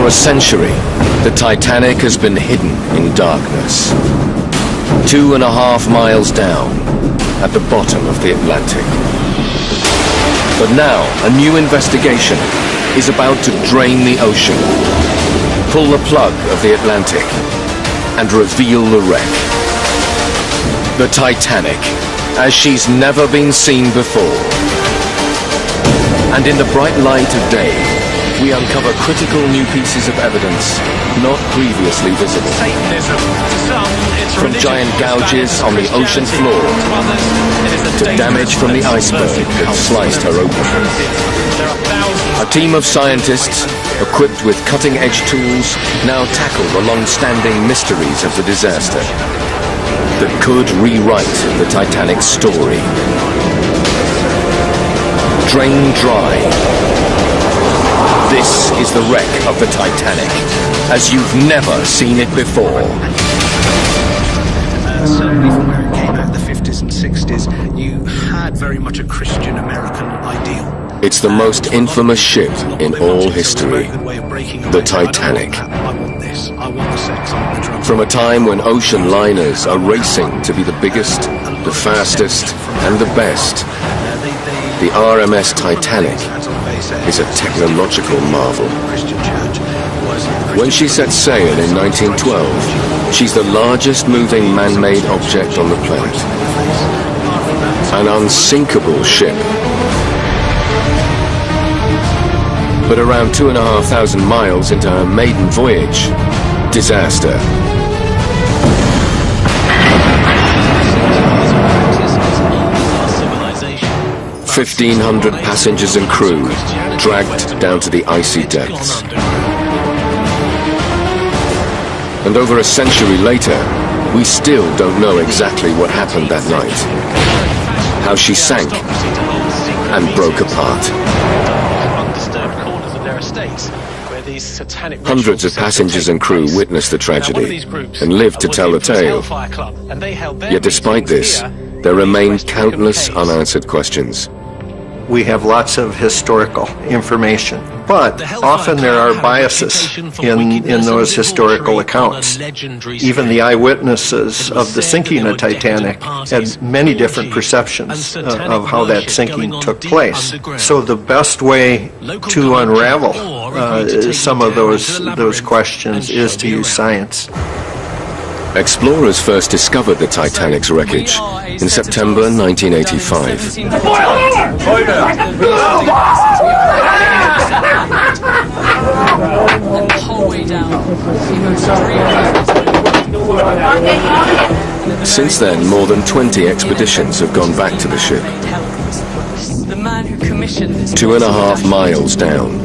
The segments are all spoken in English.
For a century, the Titanic has been hidden in darkness. 2.5 miles down, at the bottom of the Atlantic. But now, a new investigation is about to drain the ocean, pull the plug of the Atlantic, and reveal the wreck. The Titanic, as she's never been seen before. And in the bright light of day, we uncover critical new pieces of evidence not previously visible. From giant gouges on the ocean floor to damage from the iceberg that sliced her open. A team of scientists equipped with cutting-edge tools now tackle the long-standing mysteries of the disaster that could rewrite the Titanic's story. Drain dry. This is the wreck of the Titanic, as you've never seen it before. Certainly from where it came out in the 50s and 60s, you had very much a Christian American ideal. It's the most infamous ship in all history, the Titanic. From a time when ocean liners are racing to be the biggest, the fastest, and the best, the RMS Titanic is a technological marvel. When she set sail in 1912, she's the largest moving man-made object on the planet. An unsinkable ship. But around 2,500 miles into her maiden voyage, disaster. 1,500 passengers and crew dragged down to the icy depths. And over a century later, we still don't know exactly what happened that night. How she sank and broke apart. Hundreds of passengers and crew witnessed the tragedy and lived to tell the tale. Yet despite this, there remain countless unanswered questions. We have lots of historical information, but often there are biases in those historical accounts. Even the eyewitnesses of the sinking of Titanic had many different perceptions of how that sinking took place. So the best way to unravel some of those questions is to use science. Explorers first discovered the Titanic's wreckage in September 1985. Since then, more than 20 expeditions have gone back to the ship. 2.5 miles down.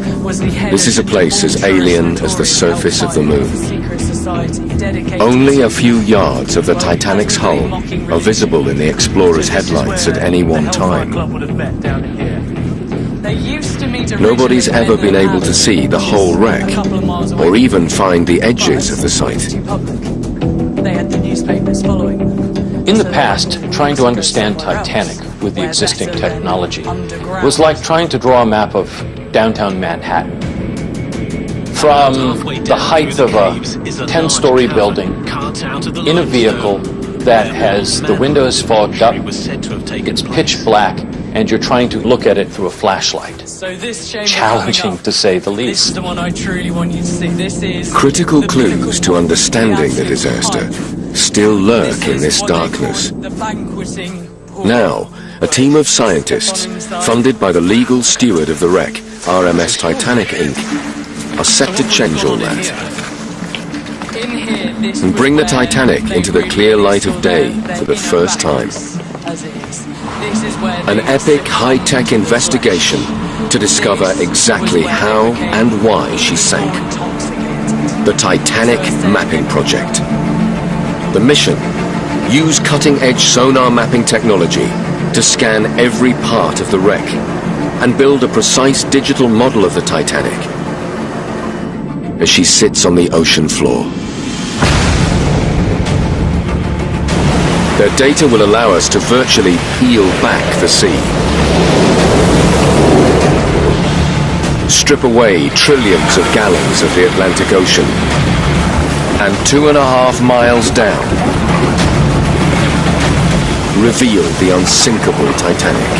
This is a place as alien as the surface of the moon. Only a few yards of the Titanic's hull are visible in the explorer's headlights at any one time. Nobody's ever been able to see the whole wreck, or even find the edges of the site. In the past, trying to understand Titanic with the existing technology was like trying to draw a map of downtown Manhattan. From the height of a 10-story building, in a vehicle that has the windows fogged up, it's pitch black, and you're trying to look at it through a flashlight. Challenging, to say the least. Critical clues to understanding the disaster still lurk in this darkness. Now, a team of scientists, funded by the legal steward of the wreck, RMS Titanic, Inc., are set to change all that and bring the Titanic into the clear light of day for the first time. An epic high-tech investigation to discover exactly how and why she sank. The Titanic Mapping Project. The mission: use cutting-edge sonar mapping technology to scan every part of the wreck and build a precise digital model of the Titanic as she sits on the ocean floor. Their data will allow us to virtually peel back the sea. strip away trillions of gallons of the Atlantic Ocean. And 2.5 miles down, reveal the unsinkable Titanic.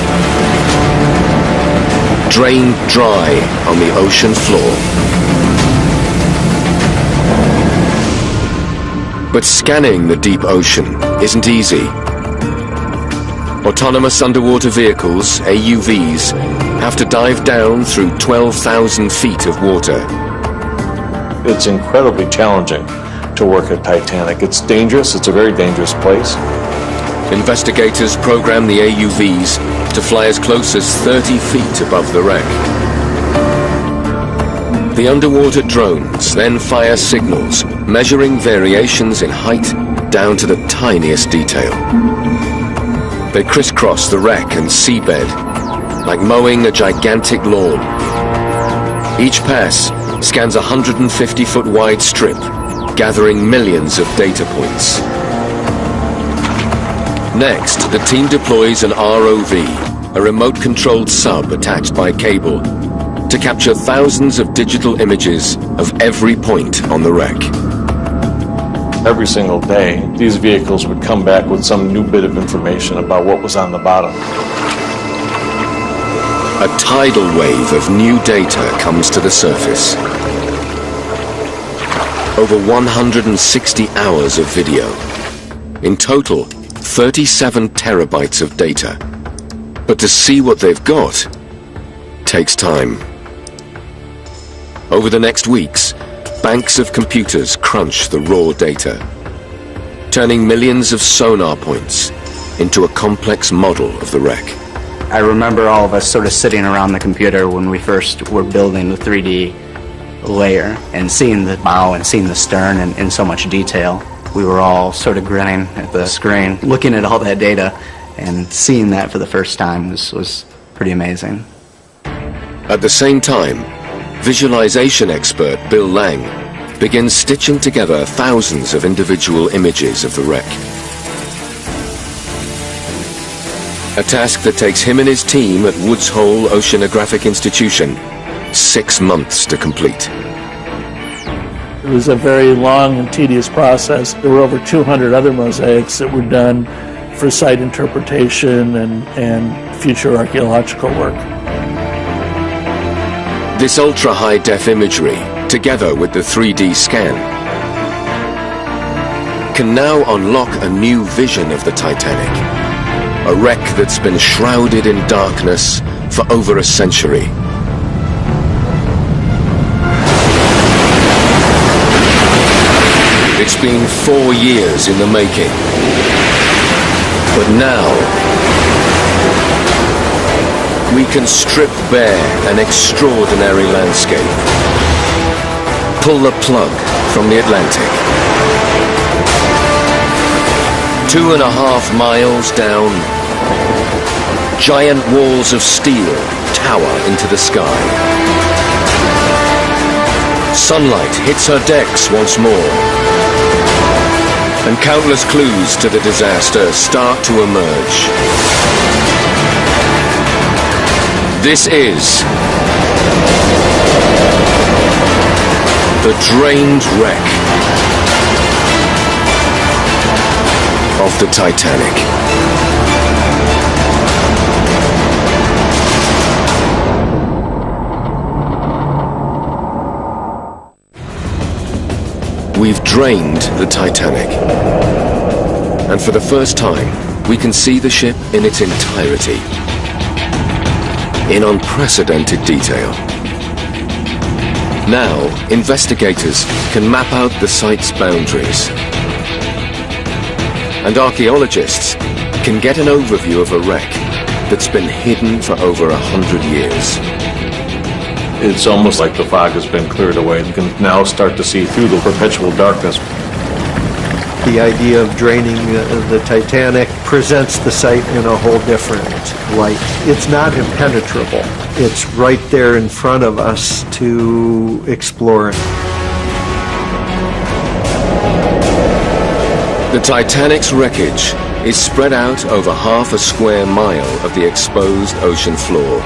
Drained dry on the ocean floor. But scanning the deep ocean isn't easy. Autonomous underwater vehicles, AUVs, have to dive down through 12,000 feet of water. It's incredibly challenging to work at Titanic. It's dangerous. It's a very dangerous place. Investigators program the AUVs to fly as close as 30 feet above the wreck. The underwater drones then fire signals, measuring variations in height down to the tiniest detail. They crisscross the wreck and seabed, like mowing a gigantic lawn. Each pass scans a 150-foot wide strip, gathering millions of data points. Next, the team deploys an ROV, a remote-controlled sub attached by cable, to capture thousands of digital images of every point on the wreck. Every single day, these vehicles would come back with some new bit of information about what was on the bottom. A tidal wave of new data comes to the surface. Over 160 hours of video. In total, 37 terabytes of data. But to see what they've got takes time. Over the next weeks, banks of computers crunch the raw data, turning millions of sonar points into a complex model of the wreck. I remember all of us sort of sitting around the computer when we first were building the 3D layer and seeing the bow and seeing the stern in so much detail. We were all sort of grinning at the screen, looking at all that data, and seeing that for the first time was pretty amazing. At the same time, visualization expert Bill Lang begins stitching together thousands of individual images of the wreck. A task that takes him and his team at Woods Hole Oceanographic Institution 6 months to complete. It was a very long and tedious process. There were over 200 other mosaics that were done for site interpretation and future archaeological work. This ultra-high-def imagery, together with the 3D scan, can now unlock a new vision of the Titanic, a wreck that's been shrouded in darkness for over a century. It's been 4 years in the making, but now we can strip bare an extraordinary landscape, pull the plug from the Atlantic. 2.5 miles down, giant walls of steel tower into the sky. Sunlight hits her decks once more, and countless clues to the disaster start to emerge. This is the drained wreck of the Titanic. We've drained the Titanic, and for the first time, we can see the ship in its entirety, in unprecedented detail. Now, investigators can map out the site's boundaries, and archaeologists can get an overview of a wreck that's been hidden for over 100 years. It's almost like the fog has been cleared away. You can now start to see through the perpetual darkness. The idea of draining the Titanic presents the site in a whole different light. It's not impenetrable. It's right there in front of us to explore. The Titanic's wreckage is spread out over half a square mile of the exposed ocean floor.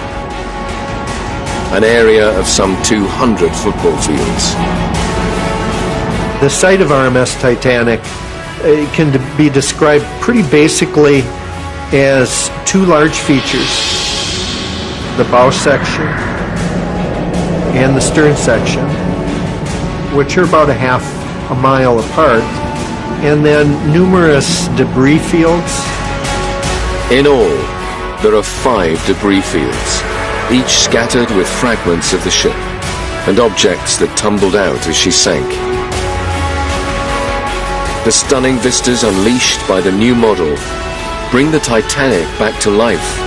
an area of some 200 football fields. The site of RMS Titanic can be described pretty basically as two large features, the bow section and the stern section, which are about a mile apart, and then numerous debris fields. In all, there are 5 debris fields, each scattered with fragments of the ship and objects that tumbled out as she sank. The stunning vistas unleashed by the new model bring the Titanic back to life.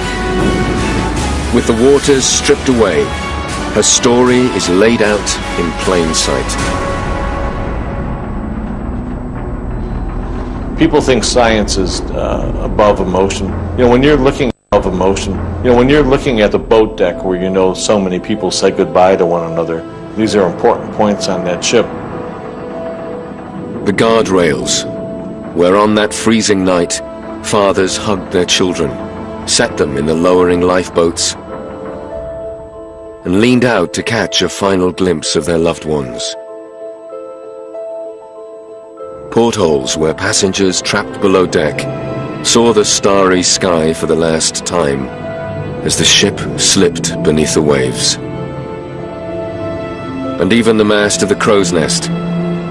With the waters stripped away, her story is laid out in plain sight. People think science is above emotion. When you're looking above emotion, when you're looking at the boat deck where so many people say goodbye to one another, these are important points on that ship. The guardrails, where on that freezing night, fathers hugged their children, set them in the lowering lifeboats, and leaned out to catch a final glimpse of their loved ones. Portholes where passengers trapped below deck saw the starry sky for the last time as the ship slipped beneath the waves. And even the mast of the crow's nest,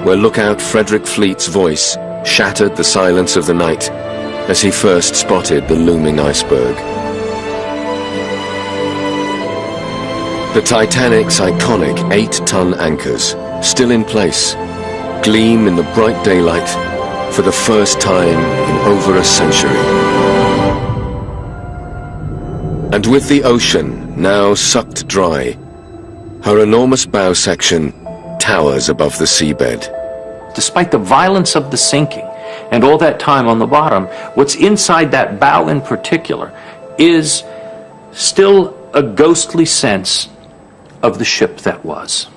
where lookout Frederick Fleet's voice shattered the silence of the night as he first spotted the looming iceberg. The Titanic's iconic 8-ton anchors, still in place, gleam in the bright daylight for the first time in over a century. And with the ocean now sucked dry, her enormous bow section towers above the seabed. Despite the violence of the sinking and all that time on the bottom, what's inside that bow in particular is still a ghostly sense of the ship that was.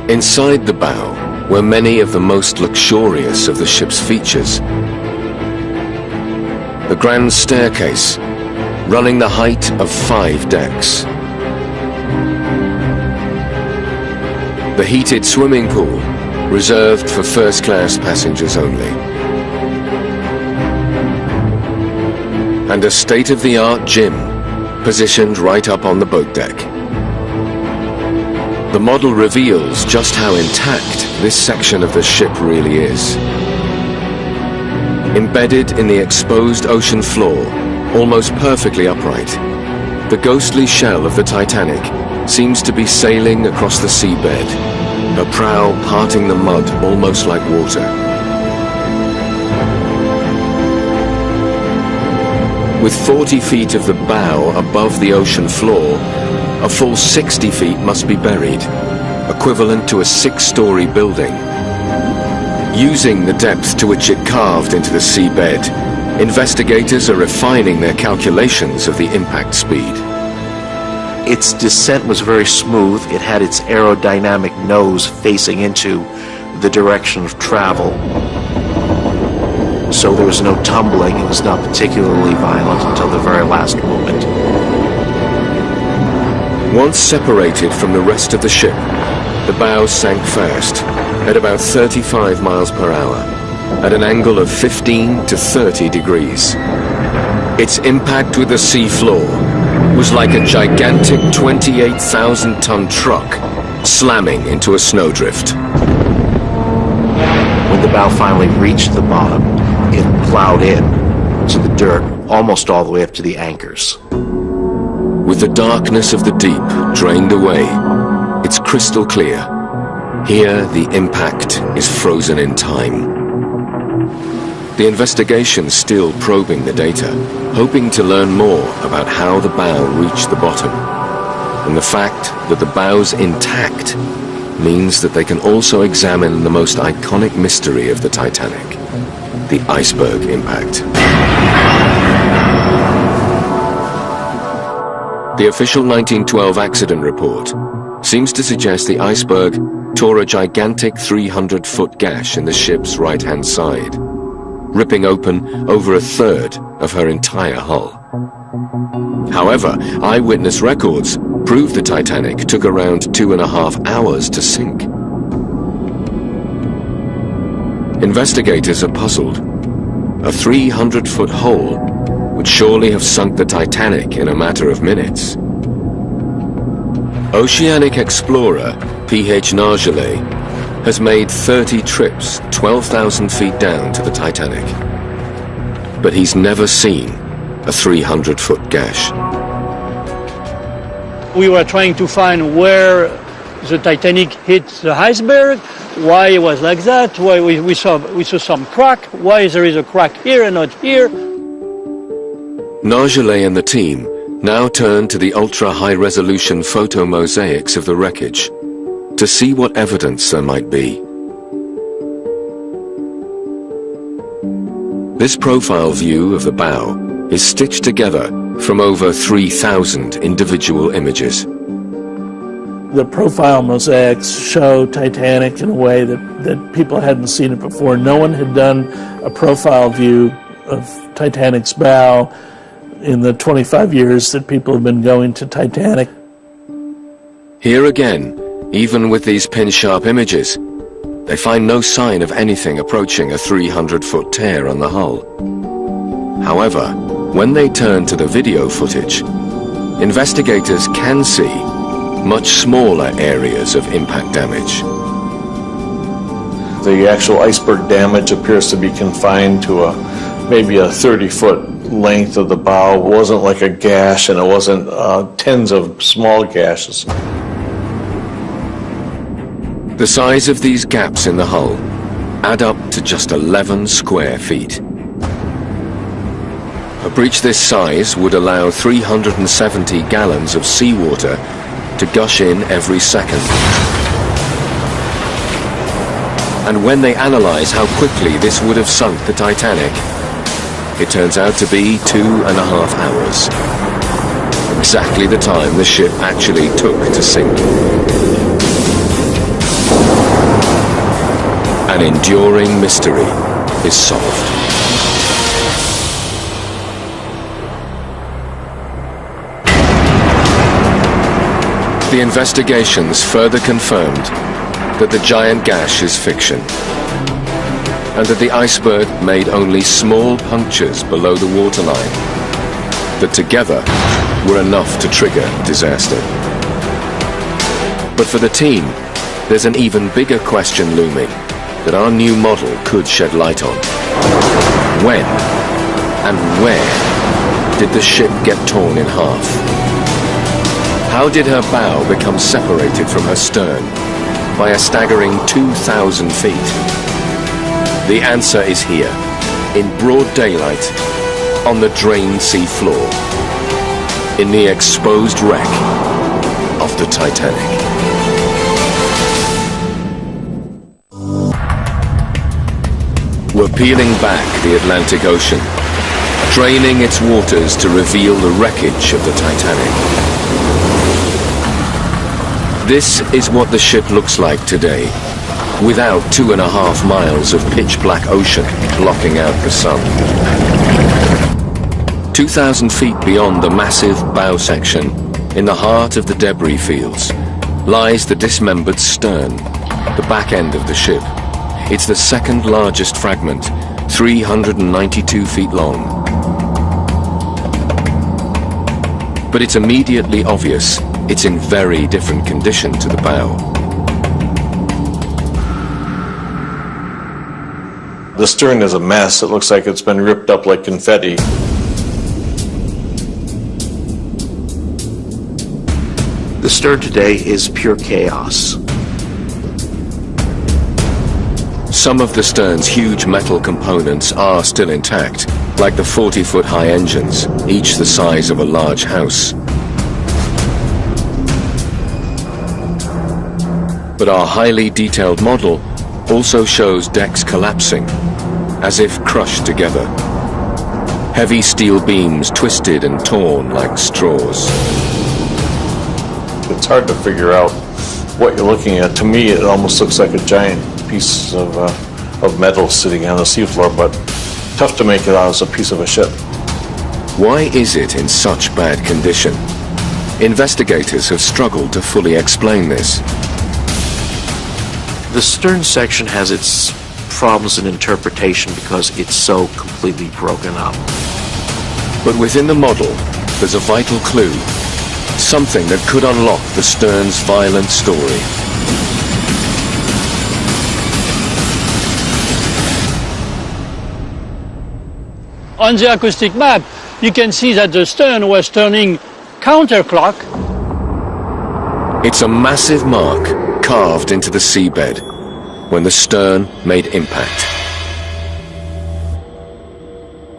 Inside the bow were many of the most luxurious of the ship's features. The grand staircase, running the height of 5 decks. The heated swimming pool, reserved for first-class passengers only. And a state-of-the-art gym, positioned right up on the boat deck. The model reveals just how intact this section of the ship really is. Embedded in the exposed ocean floor, almost perfectly upright, the ghostly shell of the Titanic seems to be sailing across the seabed, her prow parting the mud almost like water. With 40 feet of the bow above the ocean floor, a full 60 feet must be buried, equivalent to a 6-story building. Using the depth to which it carved into the seabed, investigators are refining their calculations of the impact speed. Its descent was very smooth. It had its aerodynamic nose facing into the direction of travel. So there was no tumbling. It was not particularly violent until the very last moment. Once separated from the rest of the ship, the bow sank fast, at about 35 miles per hour, at an angle of 15 to 30 degrees. Its impact with the sea floor was like a gigantic 28,000-ton truck slamming into a snowdrift. When the bow finally reached the bottom, it plowed in to the dirt almost all the way up to the anchors. With the darkness of the deep drained away, it's crystal clear. Here, the impact is frozen in time. The investigation's still probing the data, hoping to learn more about how the bow reached the bottom. And the fact that the bow's intact means that they can also examine the most iconic mystery of the Titanic, the Iceberg Impact. The official 1912 accident report seems to suggest the iceberg tore a gigantic 300-foot gash in the ship's right-hand side, ripping open over a third of her entire hull. However, eyewitness records prove the Titanic took around 2.5 hours to sink. Investigators are puzzled. A 300-foot hole would surely have sunk the Titanic in a matter of minutes. Oceanic explorer P.H. Nargeolet has made 30 trips 12,000 feet down to the Titanic. But he's never seen a 300-foot gash. We were trying to find where the Titanic hit the iceberg, why it was like that, why we saw some crack, why there is a crack here and not here. Nargeolet and the team now turn to the ultra-high-resolution photo mosaics of the wreckage to see what evidence there might be. This profile view of the bow is stitched together from over 3,000 individual images. The profile mosaics show Titanic in a way that people hadn't seen it before. No one had done a profile view of Titanic's bow in the 25 years that people have been going to Titanic. Here again, even with these pin-sharp images, they find no sign of anything approaching a 300-foot tear on the hull. However, when they turn to the video footage, investigators can see much smaller areas of impact damage. The actual iceberg damage appears to be confined to maybe a 30-foot length of the bow. It wasn't like a gash, and it wasn't tens of small gashes. The size of these gaps in the hull add up to just 11 square feet. A breach this size would allow 370 gallons of seawater to gush in every second. And when they analyze how quickly this would have sunk the Titanic, it turns out to be 2.5 hours. Exactly the time the ship actually took to sink. An enduring mystery is solved. The investigations further confirmed that the giant gash is fiction, and that the iceberg made only small punctures below the waterline that together were enough to trigger disaster. But for the team, there's an even bigger question looming that our new model could shed light on. When and where did the ship get torn in half? How did her bow become separated from her stern by a staggering 2,000 feet? The answer is here, in broad daylight, on the drained sea floor, in the exposed wreck of the Titanic. We're peeling back the Atlantic Ocean, draining its waters to reveal the wreckage of the Titanic. This is what the ship looks like today, without 2.5 miles of pitch-black ocean blocking out the sun. 2,000 feet beyond the massive bow section, in the heart of the debris fields, lies the dismembered stern, the back end of the ship. It's the second largest fragment, 392 feet long. But it's immediately obvious it's in very different condition to the bow. The stern is a mess. It looks like it's been ripped up like confetti. The stern today is pure chaos. Some of the stern's huge metal components are still intact, like the 40-foot high engines, each the size of a large house. But our highly detailed model also shows decks collapsing, as if crushed together. Heavy steel beams twisted and torn like straws. It's hard to figure out what you're looking at. To me, it almost looks like a giant piece of metal sitting on the seafloor, but tough to make it out as a piece of a ship. Why is it in such bad condition? Investigators have struggled to fully explain this. The stern section has its problems in interpretation because it's so completely broken up. But within the model, there's a vital clue, something that could unlock the stern's violent story. On the acoustic map, you can see that the stern was turning counterclock. It's a massive mark carved into the seabed when the stern made impact.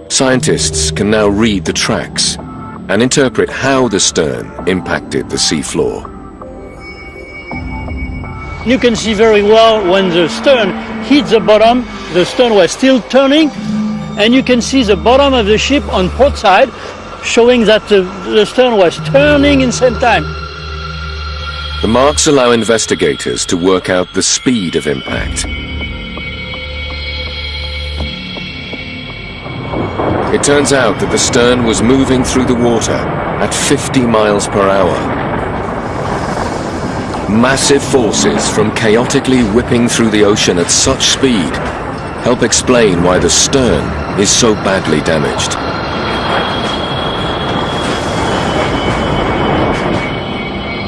Scientists can now read the tracks and interpret how the stern impacted the seafloor. You can see very well when the stern hit the bottom, the stern was still turning, and you can see the bottom of the ship on port side, showing that the stern was turning in the same time. The marks allow investigators to work out the speed of impact. It turns out that the stern was moving through the water at 50 miles per hour. Massive forces from chaotically whipping through the ocean at such speed help explain why the stern is so badly damaged.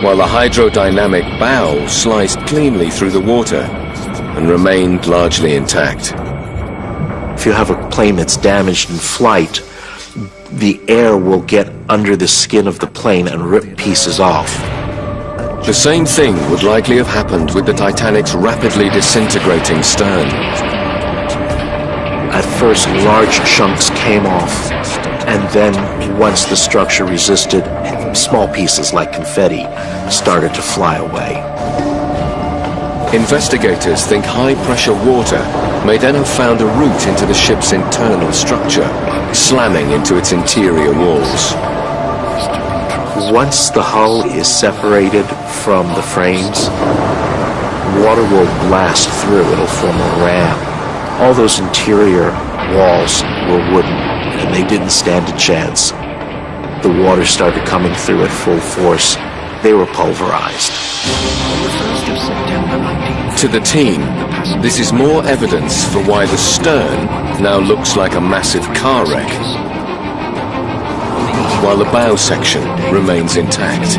While the hydrodynamic bow sliced cleanly through the water and remained largely intact. If you have a plane that's damaged in flight, the air will get under the skin of the plane and rip pieces off. The same thing would likely have happened with the Titanic's rapidly disintegrating stern. At first, large chunks came off, and then once the structure resisted, small pieces like confetti started to fly away. Investigators think high-pressure water may then have found a route into the ship's internal structure, slamming into its interior walls. Once the hull is separated from the frames, water will blast through. It'll form a ram. All those interior walls were wooden, and they didn't stand a chance. The water started coming through at full force. They were pulverized. To the team, this is more evidence for why the stern now looks like a massive car wreck, while the bow section remains intact.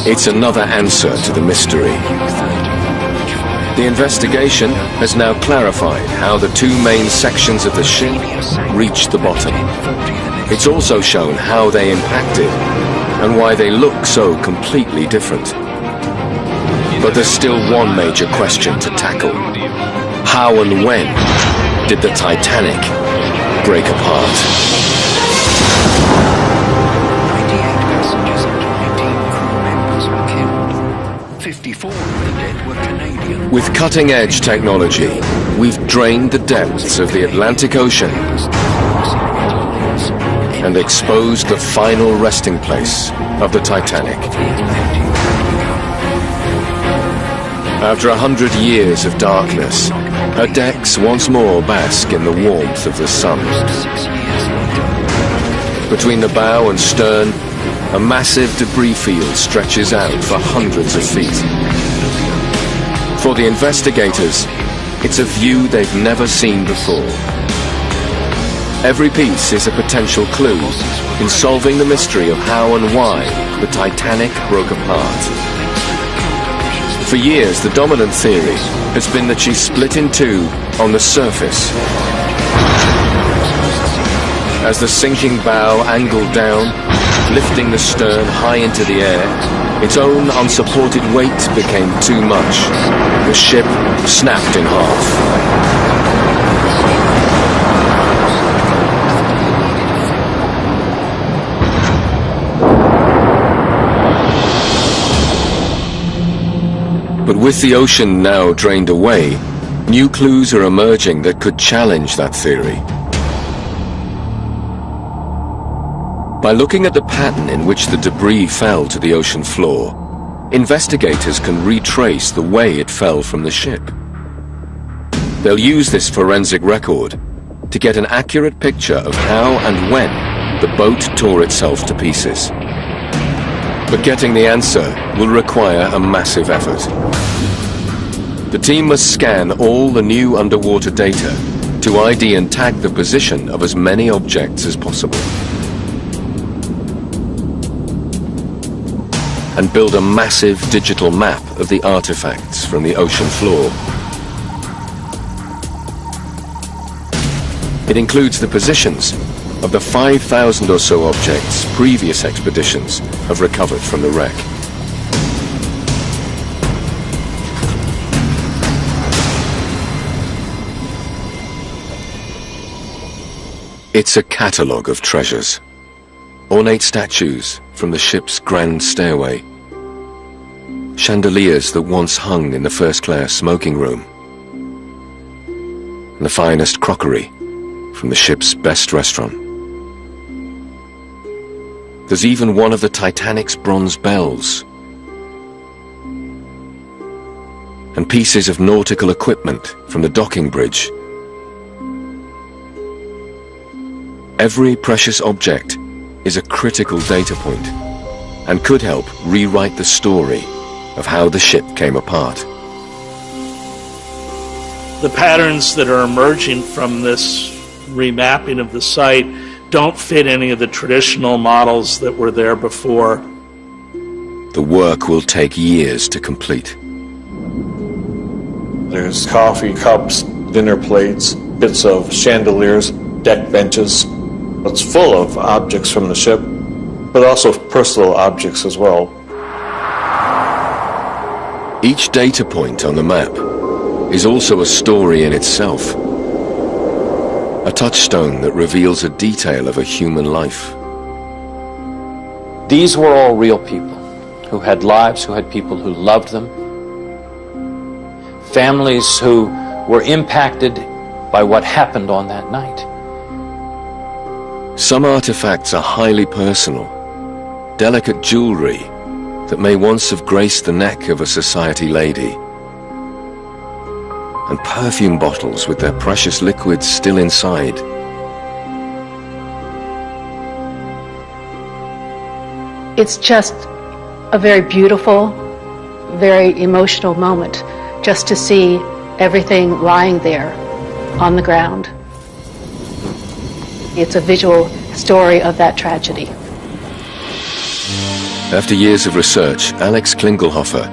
It's another answer to the mystery. The investigation has now clarified how the two main sections of the ship reached the bottom. It's also shown how they impacted and why they look so completely different. But there's still one major question to tackle. How and when did the Titanic break apart? 98 passengers and 19 crew members were killed. 54 of the dead were Canadian. With cutting-edge technology, we've drained the depths of the Atlantic Ocean and exposed the final resting place of the Titanic. After 100 years of darkness, her decks once more bask in the warmth of the sun. Between the bow and stern, a massive debris field stretches out for hundreds of feet. For the investigators, it's a view they've never seen before. Every piece is a potential clue in solving the mystery of how and why the Titanic broke apart. For years, the dominant theory has been that she split in two on the surface. As the sinking bow angled down, lifting the stern high into the air, its own unsupported weight became too much. The ship snapped in half. But with the ocean now drained away, new clues are emerging that could challenge that theory. By looking at the pattern in which the debris fell to the ocean floor, investigators can retrace the way it fell from the ship. They'll use this forensic record to get an accurate picture of how and when the the boat tore itself to pieces. But getting the answer will require a massive effort. The team must scan all the new underwater data to ID and tag the position of as many objects as possible. And build a massive digital map of the artifacts from the ocean floor. It includes the positions of the 5,000 or so objects previous expeditions have recovered from the wreck. It's a catalogue of treasures. Ornate statues from the ship's grand stairway. Chandeliers that once hung in the first-class smoking room. And the finest crockery from the ship's best restaurant. There's even one of the Titanic's bronze bells. And pieces of nautical equipment from the docking bridge. Every precious object is a critical data point and could help rewrite the story of how the ship came apart. The patterns that are emerging from this remapping of the site don't fit any of the traditional models that were there before. The work will take years to complete. There's coffee cups, dinner plates, bits of chandeliers, deck benches. It's full of objects from the ship, but also personal objects as well. Each data point on the map is also a story in itself. A touchstone that reveals a detail of a human life. These were all real people who had lives, who had people who loved them, families who were impacted by what happened on that night. Some artifacts are highly personal, delicate jewelry that may once have graced the neck of a society lady, and perfume bottles with their precious liquids still inside. It's just a very beautiful, very emotional moment just to see everything lying there on the ground. It's a visual story of that tragedy. After years of research, Alex Klingelhofer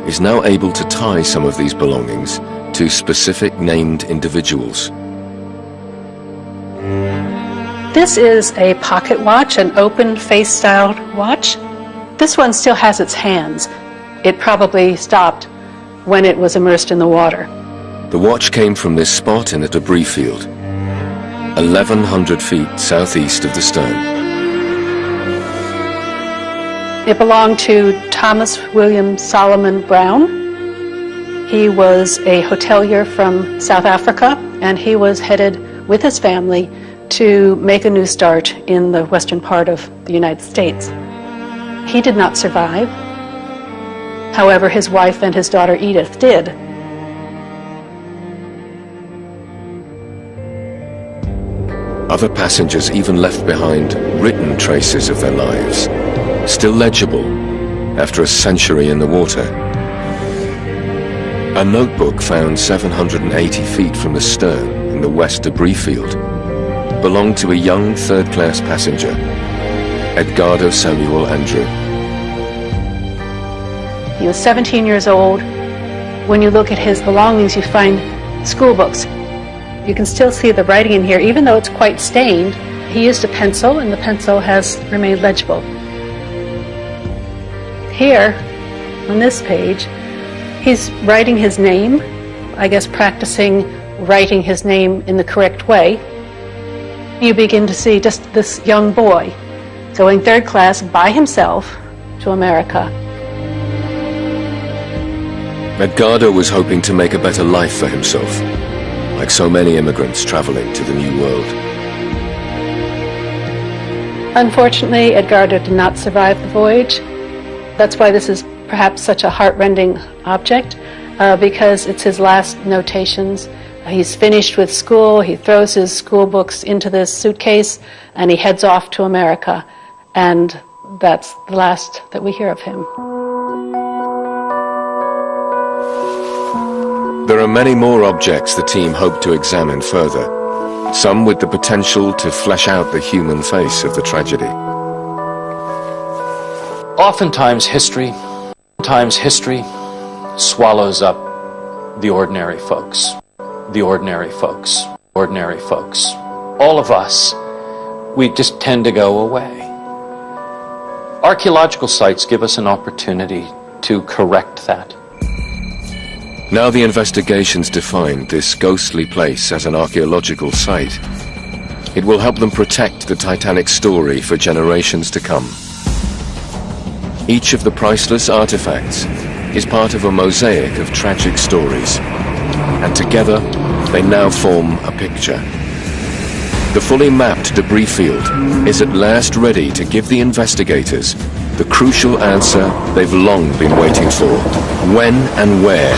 is now able to tie some of these belongings to specific named individuals. This is a pocket watch, an open face styled watch. This one still has its hands. It probably stopped when it was immersed in the water. The watch came from this spot in the debris field, 1,100 feet southeast of the stern. It belonged to Thomas William Solomon Brown. He was a hotelier from South Africa, and he was headed with his family to make a new start in the western part of the United States. He did not survive. However, his wife and his daughter Edith did. Other passengers even left behind written traces of their lives, still legible after a century in the water. A notebook found 780 feet from the stern in the west debris field belonged to a young third-class passenger, Edgardo Samuel Andrew. He was 17 years old. When you look at his belongings, you find school books. You can still see the writing in here, even though it's quite stained. He used a pencil, and the pencil has remained legible. Here, on this page, he's writing his name, I guess practicing writing his name in the correct way. You begin to see just this young boy going third class by himself to America. Edgardo was hoping to make a better life for himself, like so many immigrants traveling to the New World. Unfortunately, Edgardo did not survive the voyage. That's why this is perhaps such a heart-rending object, because it's his last notations He's finished with school, he throws his school books into this suitcase, and he heads off to America. And that's the last that we hear of him. There are many more objects the team hope to examine further, some with the potential to flesh out the human face of the tragedy. Oftentimes history swallows up the ordinary folks. The ordinary folks. Ordinary folks. All of us, we just tend to go away. Archaeological sites give us an opportunity to correct that. Now the investigations define this ghostly place as an archaeological site. It will help them protect the Titanic story for generations to come. Each of the priceless artifacts is part of a mosaic of tragic stories, and together they now form a picture. The fully mapped debris field is at last ready to give the investigators the crucial answer they've long been waiting for: when and where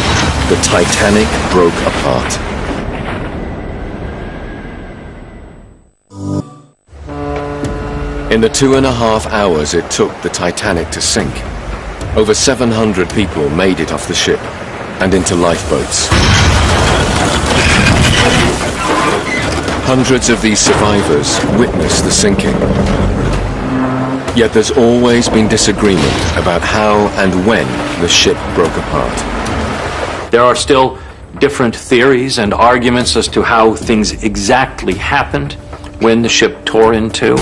the Titanic broke apart. In the 2.5 hours it took the Titanic to sink, over 700 people made it off the ship and into lifeboats. Hundreds of these survivors witnessed the sinking. Yet there's always been disagreement about how and when the ship broke apart. There are still different theories and arguments as to how things exactly happened when the ship tore in two.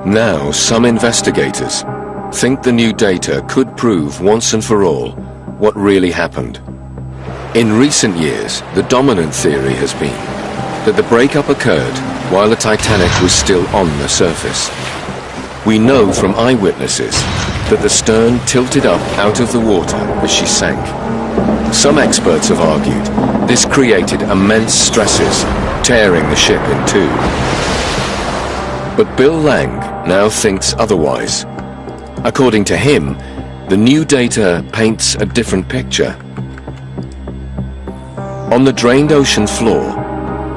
Now, some investigators think the new data could prove once and for all what really happened. In recent years, the dominant theory has been that the breakup occurred while the Titanic was still on the surface. We know from eyewitnesses that the stern tilted up out of the water as she sank. Some experts have argued this created immense stresses, tearing the ship in two. But Bill Lang now thinks otherwise. According to him, the new data paints a different picture. On the drained ocean floor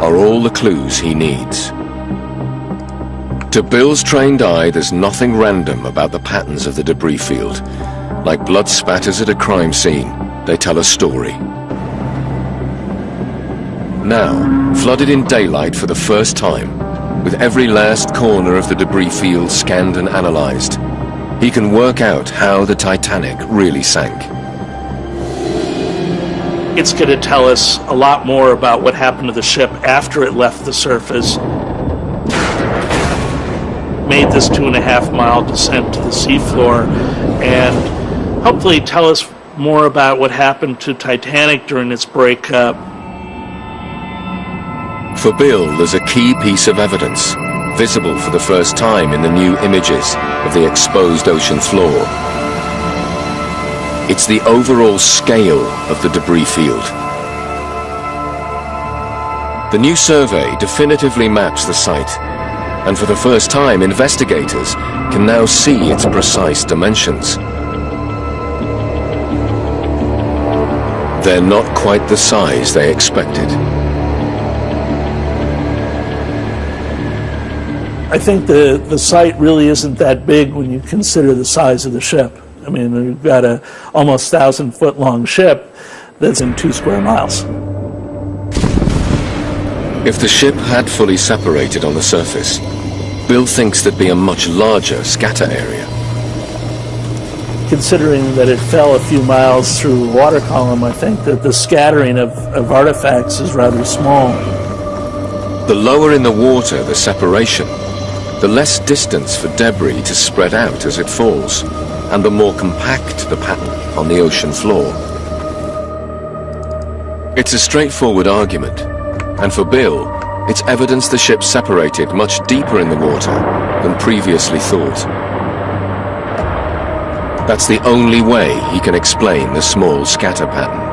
are all the clues he needs. To Bill's trained eye, there's nothing random about the patterns of the debris field. Like blood spatters at a crime scene, they tell a story. Now, flooded in daylight for the first time, with every last corner of the debris field scanned and analyzed, he can work out how the Titanic really sank. It's going to tell us a lot more about what happened to the ship after it left the surface, made this 2.5-mile descent to the seafloor, and hopefully tell us more about what happened to Titanic during its breakup. For Bill, there's a key piece of evidence, visible for the first time in the new images of the exposed ocean floor. It's the overall scale of the debris field. The new survey definitively maps the site, and for the first time, investigators can now see its precise dimensions. They're not quite the size they expected. I think the site really isn't that big when you consider the size of the ship. I mean, we've got a almost 1,000-foot long ship that's in 2 square miles. If the ship had fully separated on the surface, Bill thinks there'd be a much larger scatter area. Considering that it fell a few miles through the water column, I think that the scattering of artifacts is rather small. The lower in the water the separation, the less distance for debris to spread out as it falls, and the more compact the pattern on the ocean floor. It's a straightforward argument, and for Bill, it's evidence the ship separated much deeper in the water than previously thought. That's the only way he can explain the small scatter pattern.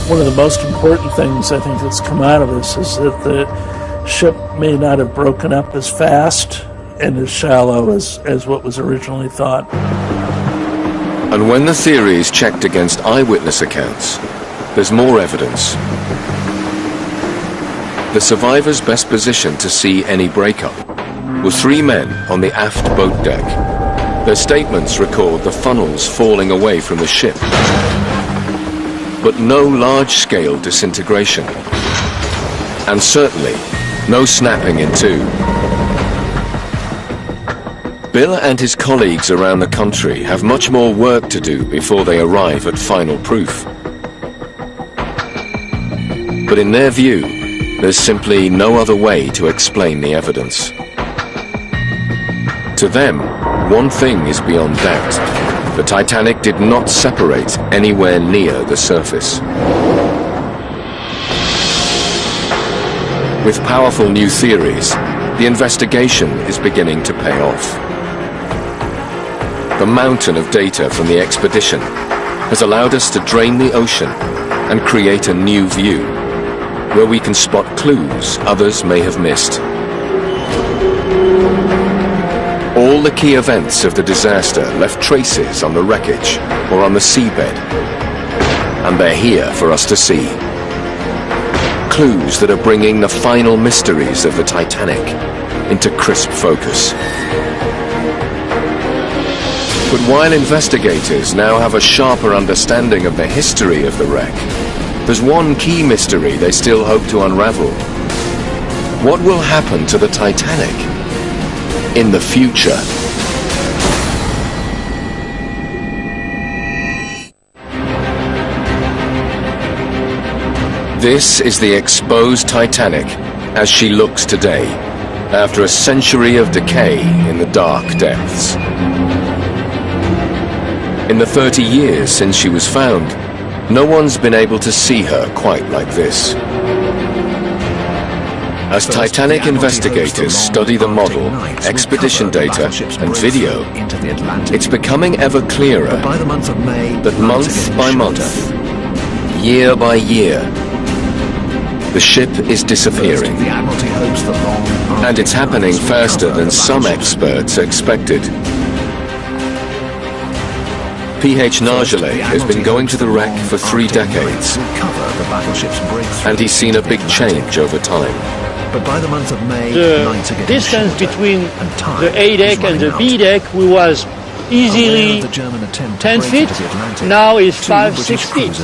One of the most important things I think that's come out of this is that the ship may not have broken up as fast and as shallow as what was originally thought. And when the theory is checked against eyewitness accounts, there's more evidence. The survivors best positioned to see any breakup were 3 men on the aft boat deck. Their statements record the funnels falling away from the ship, but no large-scale disintegration, and certainly no snapping in two. Bill and his colleagues around the country have much more work to do before they arrive at final proof. But in their view, there's simply no other way to explain the evidence. To them, one thing is beyond doubt. The Titanic did not separate anywhere near the surface. With powerful new theories, the investigation is beginning to pay off. The mountain of data from the expedition has allowed us to drain the ocean and create a new view, where we can spot clues others may have missed. All the key events of the disaster left traces on the wreckage or on the seabed, and they're here for us to see. Clues that are bringing the final mysteries of the Titanic into crisp focus. But while investigators now have a sharper understanding of the history of the wreck, there's one key mystery they still hope to unravel. What will happen to the Titanic in the future? This is the exposed Titanic as she looks today, after a century of decay in the dark depths. In the 30 years since she was found, no one's been able to see her quite like this. As Titanic investigators study the model, expedition data, and video, it's becoming ever clearer that month by month, year by year, the ship is disappearing. And it's happening faster than some experts expected. P.H. Nargelet has been going to the wreck for 3 decades, and he's seen a big change over time. But by the month of May, the distance between the A deck and the B deck was easily 10 feet, now is 5-6 feet.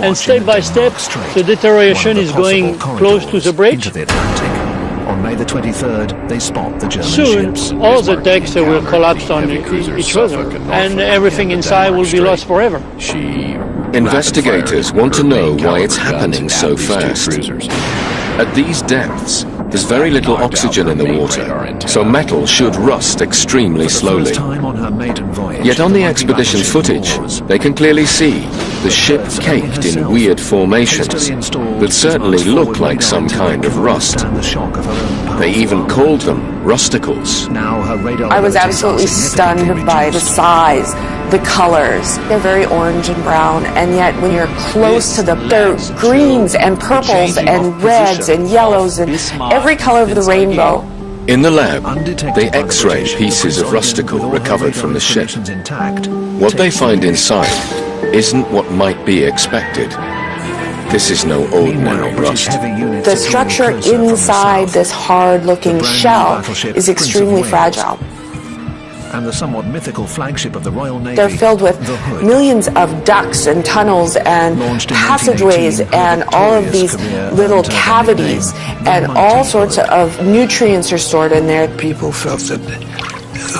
And step by step, the deterioration is going close to the bridge. On May the 23rd, they spot the German ships. Soon, all the decks will collapse on each other, and everything inside will be lost forever. Investigators want to know why it's happening so fast. At these depths, there's very little oxygen in the water, so metal should rust extremely slowly. Yet on the expedition footage, they can clearly see the ship caked in weird formations that certainly look like some kind of rust. They even called them rusticles. I was absolutely stunned by the size, the colors. They're very orange and brown, and yet when you're close to them, they're greens and purples and reds and yellows and every color of the rainbow. In the lab, they X-ray pieces of rusticle recovered from the ship. What they find inside isn't what might be expected. This is no ordinary rust. The structure inside this hard-looking shell is extremely fragile. And the somewhat mythical flagship of the Royal Navy. They're filled with millions of ducts and tunnels and passageways and all of these little cavities, and all sorts of nutrients are stored in there. People felt that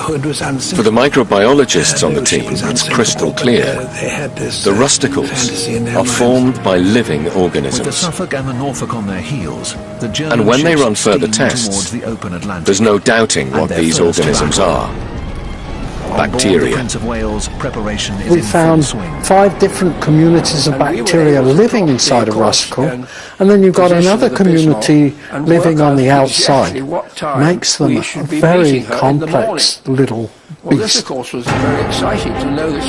it was unsafe. For the microbiologists on the team, it's crystal clear. The rusticles are formed by living organisms. With the Suffolk and the Norfolk on their heels, the German and when they run further steamed tests, towards the open Atlantic. There's no doubting what these organisms are. Bacteria. We found 5 different communities of bacteria living inside a rusticle, and then you've got another community living on the outside. Makes them a very complex little beast.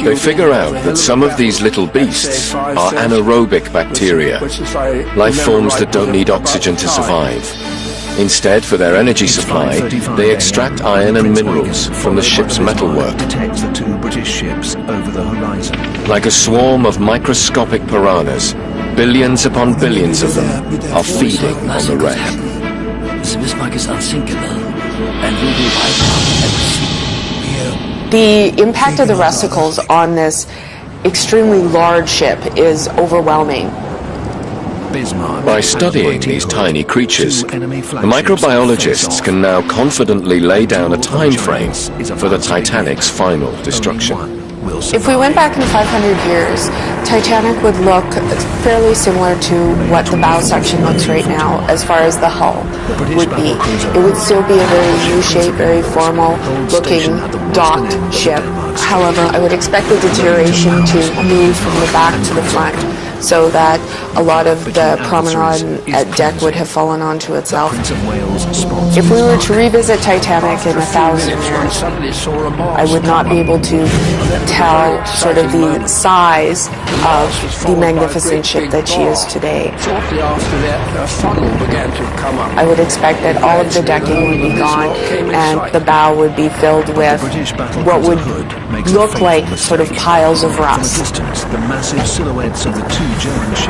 They figure out that some of these little beasts are anaerobic bacteria, life forms that don't need oxygen to survive. Instead, for their energy supply, they extract iron and minerals from the ship's metalwork. Detects the two British ships over the horizon. Like a swarm of microscopic piranhas, billions upon billions of them are feeding on the wreck. The Bismarck is unsinkable and will be wiped out at sea. The impact of the vesicles on this extremely large ship is overwhelming. By studying these tiny creatures, the microbiologists can now confidently lay down a time frame for the Titanic's final destruction. If we went back in 500 years, Titanic would look fairly similar to what the bow section looks right now as far as the hull would be. It would still be a very U-shaped, very formal looking docked ship. However, I would expect the deterioration to move from the back to the front, so that a lot of the promenade at deck would have fallen onto itself. If we were to revisit Titanic in 1,000 years, I would not be able to tell sort of the size of the magnificent ship that she is today. I would expect that all of the decking would be gone and the bow would be filled with what would look like sort of piles of rust.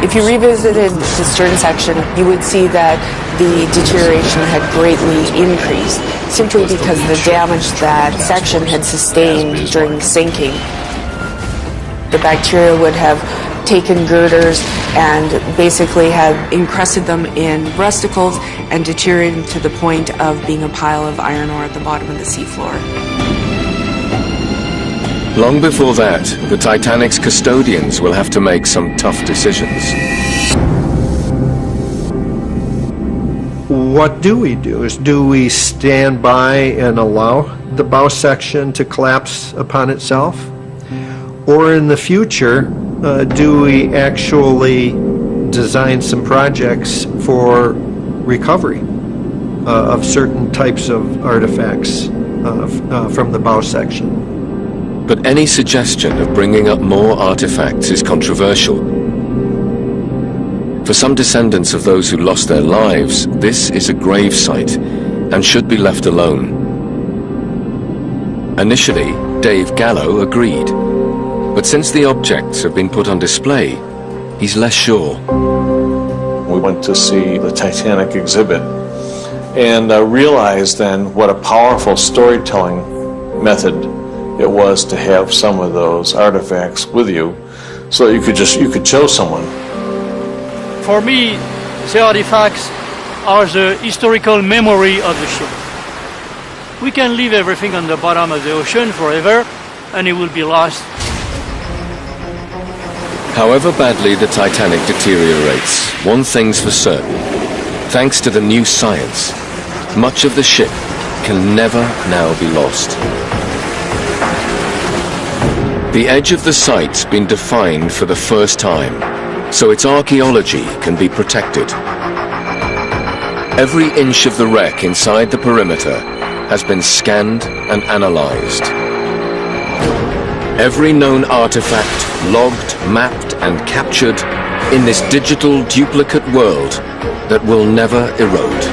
If you revisited the stern section, you would see that the deterioration had greatly increased, simply because the damage that section had sustained during sinking. The bacteria would have taken girders and basically had encrusted them in rusticles and deteriorated to the point of being a pile of iron ore at the bottom of the seafloor. Long before that, the Titanic's custodians will have to make some tough decisions. What do we do? Do we stand by and allow the bow section to collapse upon itself? Or in the future, do we actually design some projects for recovery of certain types of artifacts from the bow section? But any suggestion of bringing up more artifacts is controversial. For some descendants of those who lost their lives, this is a grave site and should be left alone. Initially, Dave Gallo agreed, but since the objects have been put on display, he's less sure. We went to see the Titanic exhibit and realized then what a powerful storytelling method it was to have some of those artifacts with you, so that you could show someone. For me, the artifacts are the historical memory of the ship. We can leave everything on the bottom of the ocean forever, and it will be lost. However badly the Titanic deteriorates, one thing's for certain. Thanks to the new science, much of the ship can never now be lost. The edge of the site's been defined for the first time, so its archaeology can be protected. Every inch of the wreck inside the perimeter has been scanned and analyzed. Every known artifact logged, mapped, and captured in this digital duplicate world that will never erode.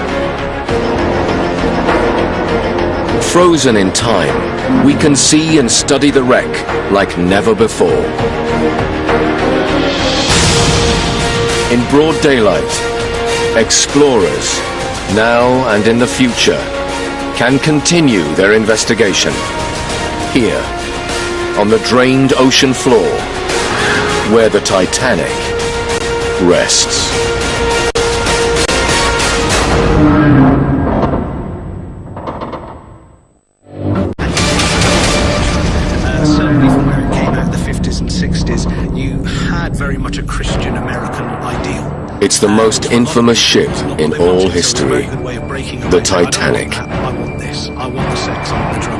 Frozen in time, we can see and study the wreck like never before. In broad daylight, explorers, now and in the future, can continue their investigation here, on the drained ocean floor, where the Titanic rests. Certainly from where it came out in the 50s and 60s, you had very much a Christian American ideal. It's the most infamous ship in all history, the Titanic.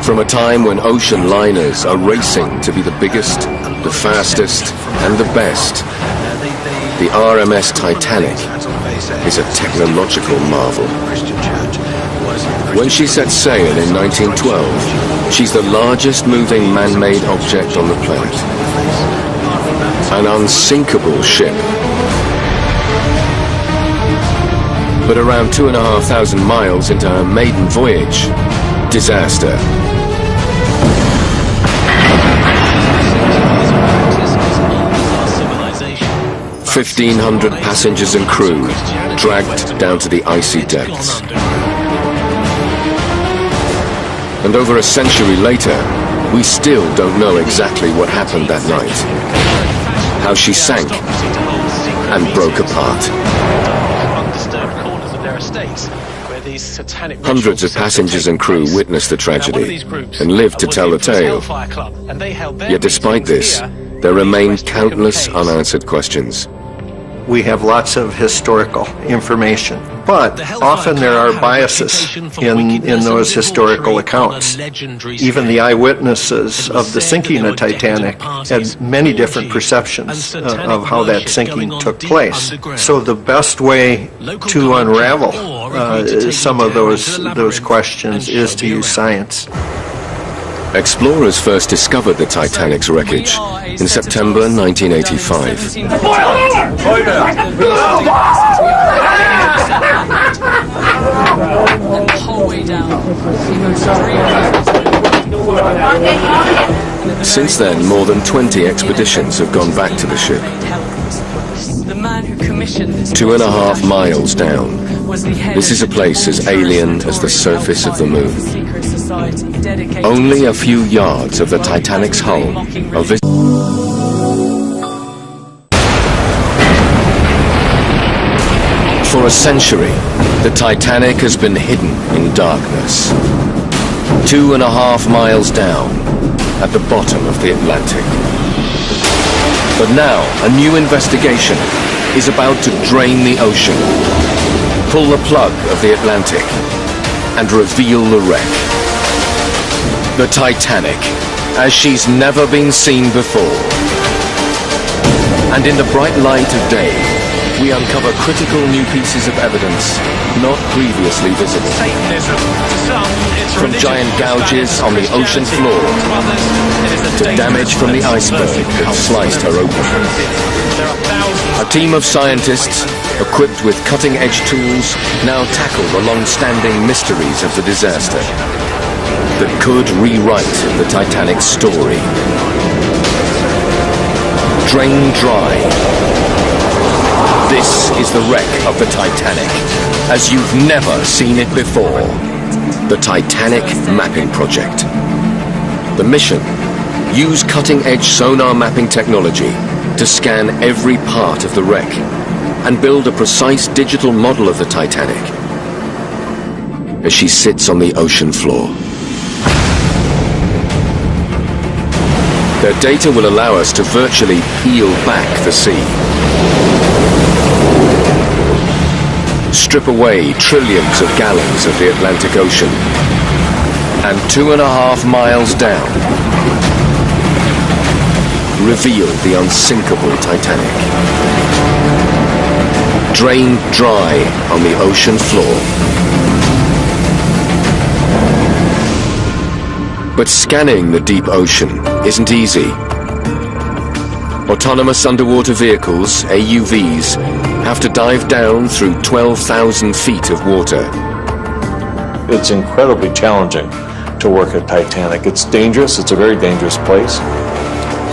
From a time when ocean liners are racing to be the biggest, the fastest, and the best, the RMS Titanic is a technological marvel. When she set sail in 1912, she's the largest moving man-made object on the planet. An unsinkable ship. But around 2,500 miles into her maiden voyage, disaster. 1,500 passengers and crew dragged down to the icy depths. And over a century later, we still don't know exactly what happened that night. How she sank and broke apart. Hundreds of passengers and crew witnessed the tragedy and lived to tell the tale. Yet despite this, there remain countless unanswered questions. We have lots of historical information, but often there are biases in those historical accounts. Even the eyewitnesses of the sinking of Titanic had many different perceptions of how that sinking took place. So the best way to unravel some of those questions is to use science. Explorers first discovered the Titanic's wreckage in September 1985. Since then, more than 20 expeditions have gone back to the ship. 2.5 miles down. This is a place as alien as the surface of the moon. Only a few yards of the Titanic's hull are visible. For a century, the Titanic has been hidden in darkness. 2.5 miles down, at the bottom of the Atlantic. But now, a new investigation is about to drain the ocean, pull the plug of the Atlantic, and reveal the wreck. The Titanic, as she's never been seen before. And in the bright light of day, we uncover critical new pieces of evidence not previously visible. From giant gouges on the ocean floor to damage from the iceberg that sliced her open. A team of scientists equipped with cutting-edge tools now tackle the long-standing mysteries of the disaster that could rewrite the Titanic's story. Drain dry. This is the wreck of the Titanic, as you've never seen it before. The Titanic Mapping Project. The mission: use cutting-edge sonar mapping technology to scan every part of the wreck and build a precise digital model of the Titanic as she sits on the ocean floor. Their data will allow us to virtually peel back the sea. Strip away trillions of gallons of the Atlantic Ocean. And 2.5 miles down, reveal the unsinkable Titanic. Drained dry on the ocean floor. But scanning the deep ocean isn't easy. Autonomous underwater vehicles, AUVs, have to dive down through 12,000 feet of water. It's incredibly challenging to work at Titanic. It's dangerous. It's a very dangerous place.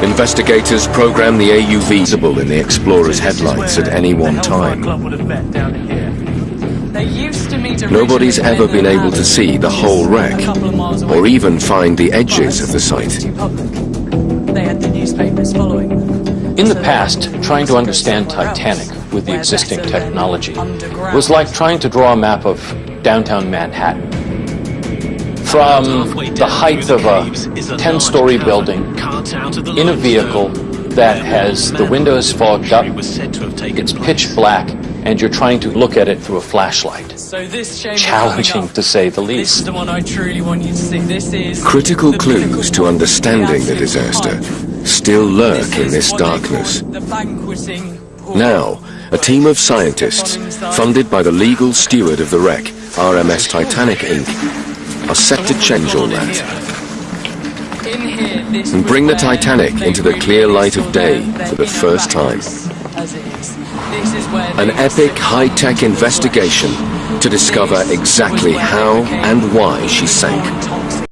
Investigators program the AUV visible in the Explorer's headlights at any one time. Nobody's ever been able to see the whole wreck, or even find the edges of the site. In the past, trying to understand Titanic with the existing technology was like trying to draw a map of downtown Manhattan. From the height of a 10-story building, in a vehicle that has the windows fogged up, it's pitch black, and you're trying to look at it through a flashlight. Challenging, to say the least. Critical clues to understanding the disaster still lurk in this darkness. Now, a team of scientists, funded by the legal steward of the wreck, Rms Titanic, Inc., are set to change all that and bring the Titanic into the clear light of day for the first time. An epic high-tech investigation to discover exactly how and why she sank.